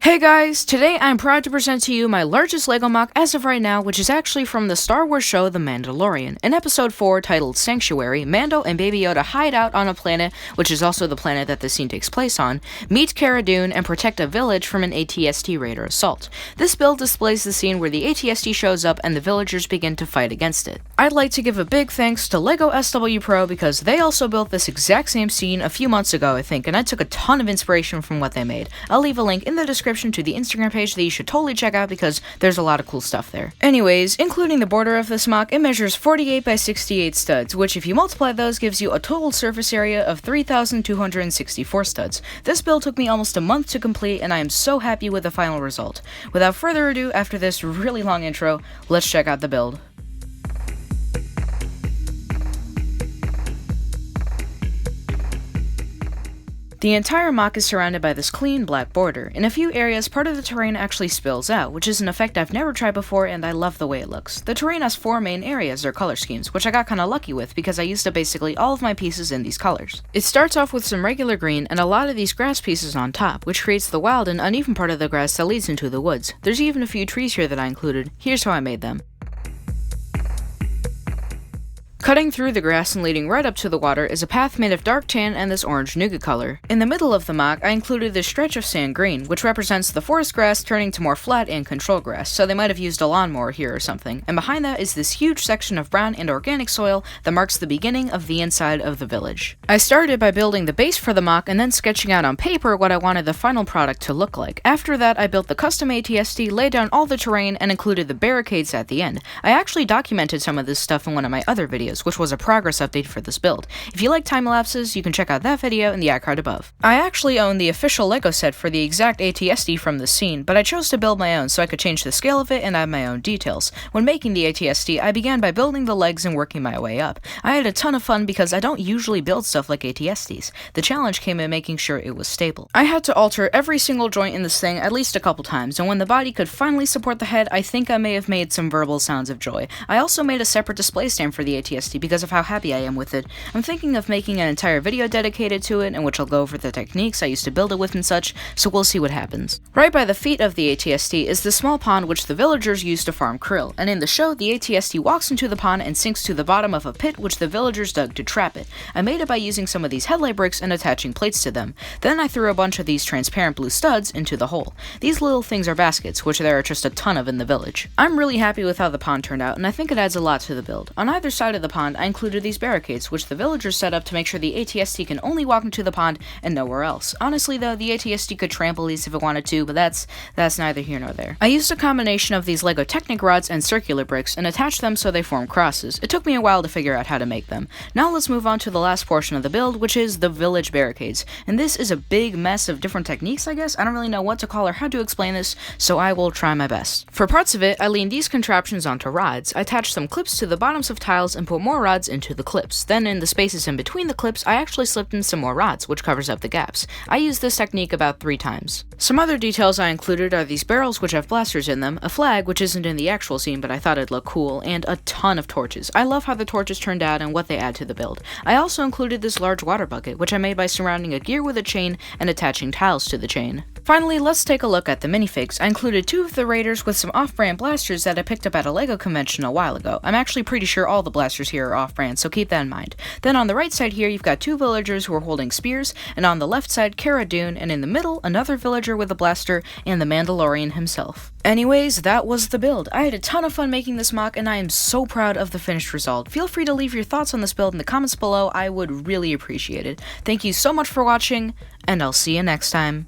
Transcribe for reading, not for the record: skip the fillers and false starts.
Hey guys, today I'm proud to present to you my largest LEGO MOC as of right now, which is actually from the Star Wars show The Mandalorian. In episode 4, titled Sanctuary, Mando and Baby Yoda hide out on a planet, which is also the planet that this scene takes place on, meet Cara Dune, and protect a village from an ATST raider assault. This build displays the scene where the ATST shows up and the villagers begin to fight against it. I'd like to give a big thanks to LEGO SW Pro because they also built this exact same scene a few months ago, I think, and I took a ton of inspiration from what they made. I'll leave a link in the description to the Instagram page that you should totally check out because there's a lot of cool stuff there. Anyways, including the border of this MOC, it measures 48 by 68 studs, which if you multiply those gives you a total surface area of 3,264 studs. This build took me almost a month to complete and I am so happy with the final result. Without further ado, after this really long intro, let's check out the build. The entire MOC is surrounded by this clean black border. In a few areas, part of the terrain actually spills out, which is an effect I've never tried before and I love the way it looks. The terrain has 4 main areas or color schemes, which I got kinda lucky with because I used up basically all of my pieces in these colors. It starts off with some regular green and a lot of these grass pieces on top, which creates the wild and uneven part of the grass that leads into the woods. There's even a few trees here that I included. Here's how I made them. Cutting through the grass and leading right up to the water is a path made of dark tan and this orange nougat color. In the middle of the MOC, I included this stretch of sand green, which represents the forest grass turning to more flat and control grass, so they might have used a lawnmower here or something. And behind that is this huge section of brown and organic soil that marks the beginning of the inside of the village. I started by building the base for the MOC and then sketching out on paper what I wanted the final product to look like. After that, I built the custom ATST, laid down all the terrain, and included the barricades at the end. I actually documented some of this stuff in one of my other videos, which was a progress update for this build. If you like time lapses, you can check out that video in the iCard above. I actually own the official LEGO set for the exact ATST from this scene, but I chose to build my own so I could change the scale of it and add my own details. When making the ATST, I began by building the legs and working my way up. I had a ton of fun because I don't usually build stuff like ATSTs. The challenge came in making sure it was stable. I had to alter every single joint in this thing at least a couple times, and when the body could finally support the head, I think I may have made some verbal sounds of joy. I also made a separate display stand for the ATST because of how happy I am with it. I'm thinking of making an entire video dedicated to it, in which I'll go over the techniques I used to build it with and such, so we'll see what happens. Right by the feet of the ATST is the small pond which the villagers use to farm krill, and in the show, the ATST walks into the pond and sinks to the bottom of a pit which the villagers dug to trap it. I made it by using some of these headlight bricks and attaching plates to them. Then I threw a bunch of these transparent blue studs into the hole. These little things are baskets, which there are just a ton of in the village. I'm really happy with how the pond turned out, and I think it adds a lot to the build. On either side of the pond, I included these barricades, which the villagers set up to make sure the ATST can only walk into the pond and nowhere else. Honestly though, the ATST could trample these if it wanted to, but that's neither here nor there. I used a combination of these LEGO Technic rods and circular bricks and attached them so they form crosses. It took me a while to figure out how to make them. Now let's move on to the last portion of the build, which is the Village Barricades. And this is a big mess of different techniques, I guess. I don't really know what to call or how to explain this, so I will try my best. For parts of it, I leaned these contraptions onto rods. I attached some clips to the bottoms of tiles and put more rods into the clips. Then in the spaces in between the clips, I actually slipped in some more rods, which covers up the gaps. I used this technique about 3 times. Some other details I included are these barrels which have blasters in them, a flag which isn't in the actual scene but I thought it'd look cool, and a ton of torches. I love how the torches turned out and what they add to the build. I also included this large water bucket, which I made by surrounding a gear with a chain and attaching tiles to the chain. Finally, let's take a look at the minifigs. I included 2 of the raiders with some off-brand blasters that I picked up at a LEGO convention a while ago. I'm actually pretty sure all the blasters here are off-brand, so keep that in mind. Then on the right side here, you've got 2 villagers who are holding spears, and on the left side, Cara Dune, and in the middle, another villager with a blaster, and the Mandalorian himself. Anyways, that was the build. I had a ton of fun making this MOC, and I am so proud of the finished result. Feel free to leave your thoughts on this build in the comments below. I would really appreciate it. Thank you so much for watching, and I'll see you next time.